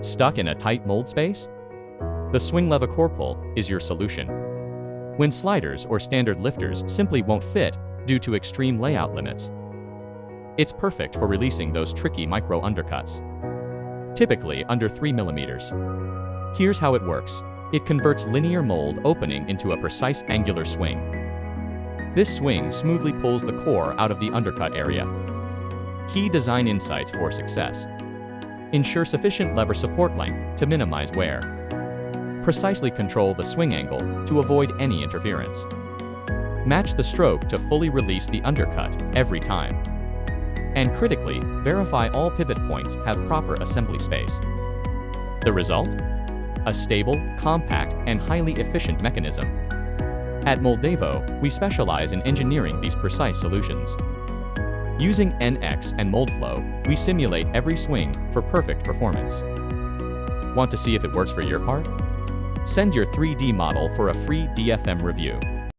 Stuck in a tight mold space? The swing levicorporal is your solution. When sliders or standard lifters simply won't fit due to extreme layout limits, it's perfect for releasing those tricky micro undercuts, typically under 3 millimeters. Here's how it works. It converts linear mold opening into a precise angular swing. This swing smoothly pulls the core out of the undercut area. Key design insights for success. Ensure sufficient lever support length to minimize wear. Precisely control the swing angle to avoid any interference. Match the stroke to fully release the undercut every time. And critically, verify all pivot points have proper assembly space. The result? A stable, compact, and highly efficient mechanism. At Moldevo, we specialize in engineering these precise solutions. Using NX and Moldflow, we simulate every swing for perfect performance. Want to see if it works for your part? Send your 3D model for a free DFM review.